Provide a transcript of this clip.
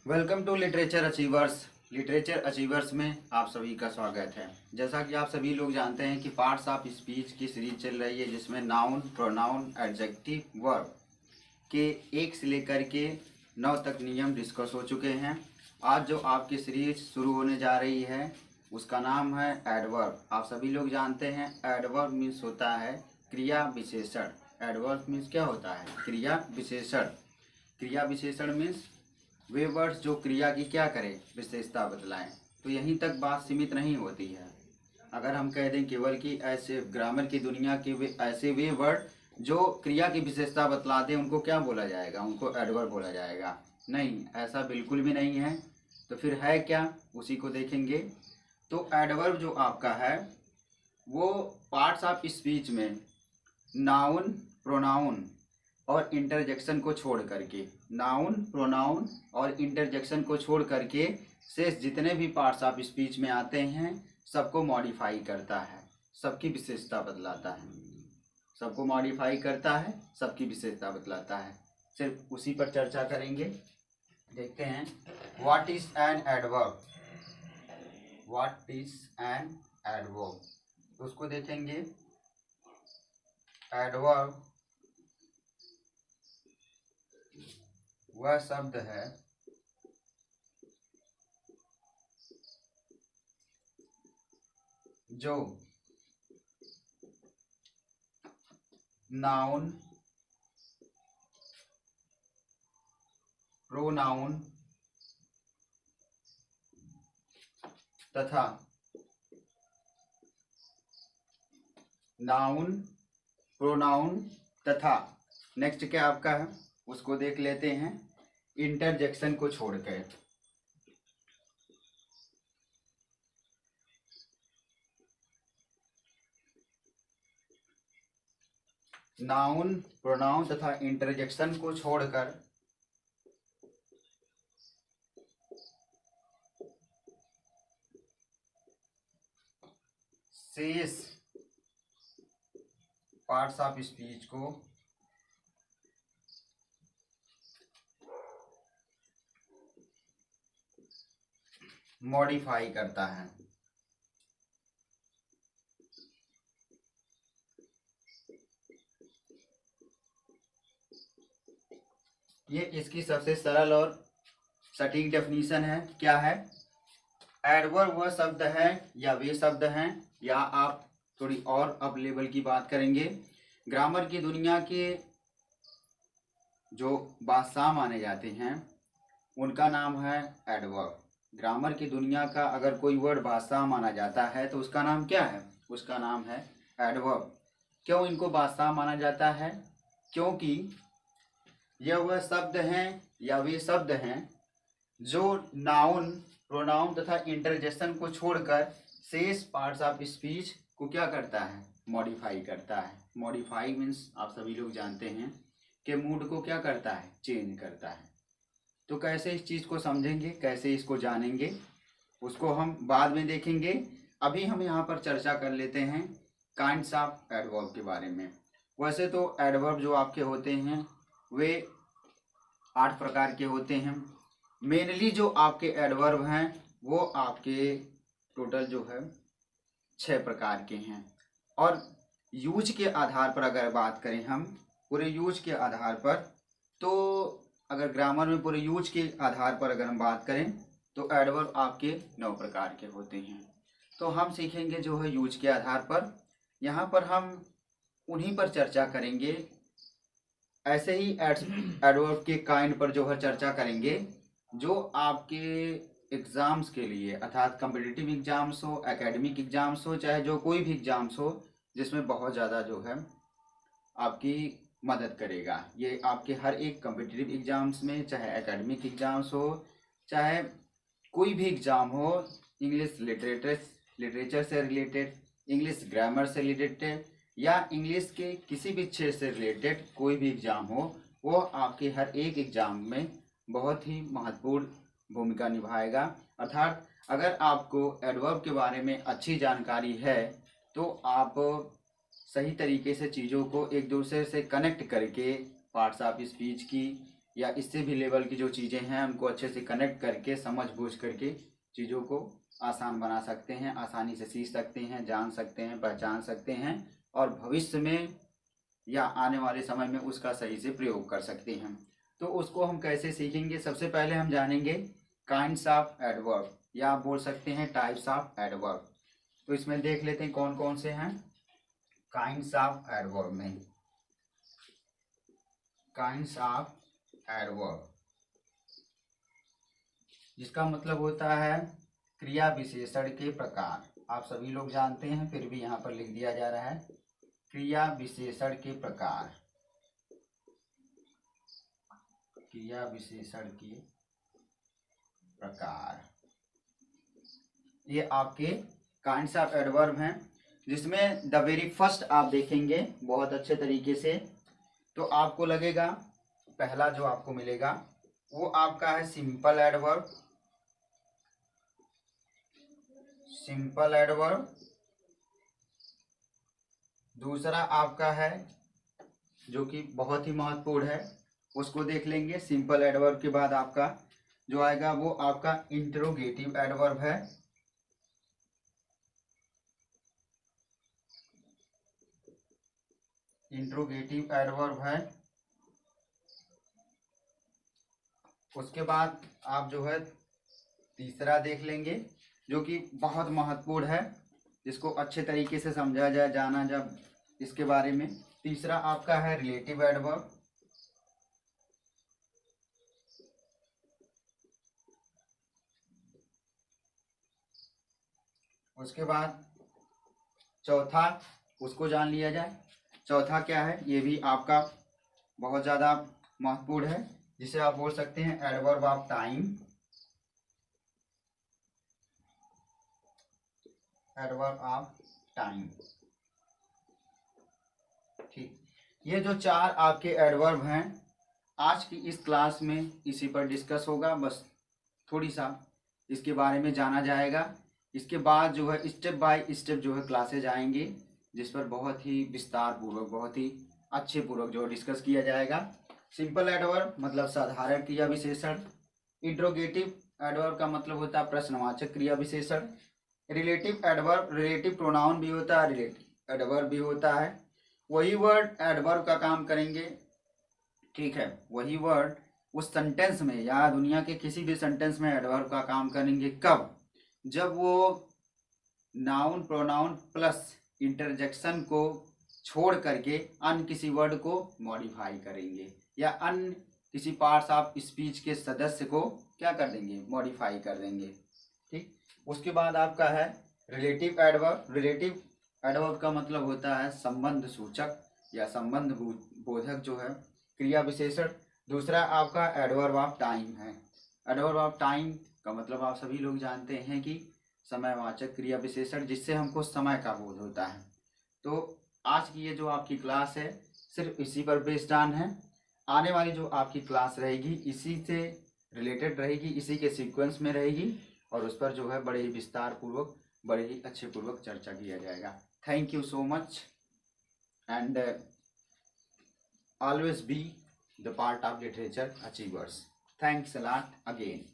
Welcome to literature achievers. Literature achievers में आप सभी का स्वागत है। जैसा कि आप सभी लोग जानते हैं कि पार्ट्स ऑफ स्पीच की सीरीज चल रही है, जिसमें नाउन, प्रोनाउन, एडजेक्टिव, वर्ब के 1 से लेकर के 9 तक नियम डिस्कस हो चुके हैं। आज जो आपकी सीरीज शुरू होने जा रही है उसका नाम है एडवर्ब। आप सभी लोग जानते हैं एडवर्ब मीन्स होता है क्रिया विशेषण। एडवर्ब मीन्स क्या होता है? क्रिया विशेषण। क्रिया विशेषण मीन्स वे वर्ड्स जो क्रिया की क्या करें, विशेषता बतलाएं। तो यहीं तक बात सीमित नहीं होती है। अगर हम कह दें केवल कि ऐसे ग्रामर की दुनिया के ऐसे वे वर्ड जो क्रिया की विशेषता बतलाते हैं उनको क्या बोला जाएगा? उनको एडवर्ब बोला जाएगा? नहीं, ऐसा बिल्कुल भी नहीं है। तो फिर है क्या, उसी को देखेंगे। तो एडवर्ब जो आपका है वो पार्ट्स ऑफ स्पीच में नाउन, प्रोनाउन और इंटरजेक्शन को छोड़ करके, नाउन, प्रोनाउन और इंटरजेक्शन को छोड़ करके शेष जितने भी पार्ट्स ऑफ स्पीच में आते हैं सबको मॉडिफाई करता है, सबकी विशेषता बतलाता है। सबको मॉडिफाई करता है, सबकी विशेषता बतलाता है। सिर्फ उसी पर चर्चा करेंगे। देखते हैं what is an adverb. What is an adverb, तो उसको देखेंगे। एडवर्ब वह शब्द है जो नाउन, प्रोनाउन तथा नाउन, प्रोनाउन तथा नेक्स्ट क्या आपका है उसको देख लेते हैं, इंटरजेक्शन को छोड़कर। नाउन, प्रोनाउन तथा इंटरजेक्शन को छोड़कर शेष पार्ट्स ऑफ स्पीच को मॉडिफाई करता है। ये इसकी सबसे सरल और सटीक डेफिनेशन है। क्या है? एडवर्ब वह शब्द है या वे शब्द हैं, या आप थोड़ी और अप लेवल की बात करेंगे, ग्रामर की दुनिया के जो बादशाह माने जाते हैं उनका नाम है एडवर्ब। ग्रामर की दुनिया का अगर कोई वर्ड बादशाह माना जाता है तो उसका नाम क्या है? उसका नाम है एडवर्ब। क्यों इनको बादशाह माना जाता है? क्योंकि यह वह शब्द हैं या वे शब्द हैं जो नाउन, प्रोनाउन तथा इंटरजेक्शन को छोड़कर शेष पार्ट्स ऑफ स्पीच को क्या करता है? मॉडिफाई करता है। मॉडिफाई मीन्स आप सभी लोग जानते हैं कि मूड को क्या करता है? चेंज करता है। तो कैसे इस चीज़ को समझेंगे, कैसे इसको जानेंगे, उसको हम बाद में देखेंगे। अभी हम यहाँ पर चर्चा कर लेते हैं काइंड्स ऑफ एडवर्ब के बारे में। वैसे तो एडवर्ब जो आपके होते हैं वे 8 प्रकार के होते हैं। मेनली जो आपके एडवर्ब हैं वो आपके टोटल जो है 6 प्रकार के हैं। और यूज के आधार पर अगर बात करें हम, पूरे यूज के आधार पर, तो अगर ग्रामर में पूरे यूज के आधार पर अगर हम बात करें तो एडवर्ब आपके 9 प्रकार के होते हैं। तो हम सीखेंगे जो है यूज के आधार पर। यहाँ पर हम उन्हीं पर चर्चा करेंगे। ऐसे ही एडवर्ब के काइंड पर जो है चर्चा करेंगे जो आपके एग्जाम्स के लिए, अर्थात कॉम्पिटिटिव एग्जाम्स हो, एकेडमिक एग्जाम्स हो, चाहे जो कोई भी एग्जाम्स हो जिसमें बहुत ज़्यादा जो है आपकी मदद करेगा। ये आपके हर एक कॉम्पिटिटिव एग्जाम्स में, चाहे एकेडमिक एग्जाम्स हो, चाहे कोई भी एग्ज़ाम हो, इंग्लिश लिटरेचर से रिलेटेड, इंग्लिश ग्रामर से रिलेटेड या इंग्लिश के किसी भी क्षेत्र से रिलेटेड कोई भी एग्ज़ाम हो, वो आपके हर एक एग्ज़ाम में बहुत ही महत्वपूर्ण भूमिका निभाएगा। अर्थात अगर आपको एडवर्ब के बारे में अच्छी जानकारी है तो आप सही तरीके से चीज़ों को एक दूसरे से कनेक्ट करके पार्ट्स ऑफ स्पीच की या इससे भी लेवल की जो चीज़ें हैं उनको अच्छे से कनेक्ट करके समझ बूझ करके चीज़ों को आसान बना सकते हैं, आसानी से सीख सकते हैं, जान सकते हैं, पहचान सकते हैं और भविष्य में या आने वाले समय में उसका सही से प्रयोग कर सकते हैं। तो उसको हम कैसे सीखेंगे? सबसे पहले हम जानेंगे काइंड्स ऑफ एडवर्ब या आप बोल सकते हैं टाइप्स ऑफ एडवर्ब। तो इसमें देख लेते हैं कौन कौन से हैं। काइंड्स ऑफ एडवर्ब में काइंड्स ऑफ एडवर्ब जिसका मतलब होता है क्रिया विशेषण के प्रकार। आप सभी लोग जानते हैं, फिर भी यहाँ पर लिख दिया जा रहा है क्रिया विशेषण के प्रकार। क्रिया विशेषण के प्रकार ये आपके काइंड्स ऑफ एडवर्ब हैं, जिसमें द वेरी फर्स्ट आप देखेंगे बहुत अच्छे तरीके से तो आपको लगेगा, पहला जो आपको मिलेगा वो आपका है सिंपल एडवर्ब। Simple adverb. दूसरा आपका है जो कि बहुत ही महत्वपूर्ण है, उसको देख लेंगे। सिंपल एडवर्ब के बाद आपका जो आएगा वो आपका इंटरोगेटिव एडवर्ब है। इंटरोगेटिव एडवर्ब है। उसके बाद आप जो है तीसरा देख लेंगे जो कि बहुत महत्वपूर्ण है, जिसको अच्छे तरीके से समझा जाए, जाना जब इसके बारे में। तीसरा आपका है रिलेटिव एडवर्ब। उसके बाद चौथा उसको जान लिया जाए। चौथा क्या है? ये भी आपका बहुत ज़्यादा महत्वपूर्ण है, जिसे आप बोल सकते हैं adverb of time. Adverb of time. ठीक, ये जो चार आपके एडवर्ब हैं आज की इस क्लास में इसी पर डिस्कस होगा। बस थोड़ी सा इसके बारे में जाना जाएगा। इसके बाद जो है स्टेप बाय स्टेप जो है क्लासेज आएंगे, जिस पर बहुत ही विस्तार पूर्वक, बहुत ही अच्छे पूर्वक जो डिस्कस किया जाएगा। सिंपल एडवर्ब मतलब साधारण क्रिया विशेषण। इंट्रोगेटिव एडवर्ब का मतलब होता है प्रश्नवाचक क्रिया विशेषण। रिलेटिव एडवर्ब रिलेटिव प्रोनाउन भी होता है, रिलेटिव एडवर्ब भी होता है। वही वर्ड एडवर्ब का काम करेंगे, ठीक है, वही वर्ड उस सेंटेंस में या दुनिया के किसी भी सेंटेंस में एडवर्ब का काम करेंगे। कब? जब वो नाउन प्रोनाउन प्लस इंटरजेक्शन को छोड़ करके अन्य किसी वर्ड को मॉडिफाई करेंगे या अन्य किसी पार्ट्स ऑफ स्पीच के सदस्य को क्या कर देंगे? मॉडिफाई कर देंगे। ठीक, उसके बाद आपका है रिलेटिव एडवर्ब। रिलेटिव एडवर्ब का मतलब होता है संबंध सूचक या संबंध बोधक जो है क्रिया विशेषण। दूसरा आपका एडवर्ब ऑफ टाइम है। एडवर्ब ऑफ टाइम का मतलब आप सभी लोग जानते हैं कि समयवाचक क्रिया विशेषण, जिससे हमको समय का बोध होता है। तो आज की ये जो आपकी क्लास है सिर्फ इसी पर बेस्ड ऑन है। आने वाली जो आपकी क्लास रहेगी इसी से रिलेटेड रहेगी, इसी के सीक्वेंस में रहेगी और उस पर जो है बड़े ही विस्तार पूर्वक, बड़े ही अच्छे पूर्वक चर्चा किया जाएगा। Thank you so much and always be the part of literature achievers. Thanks a lot again.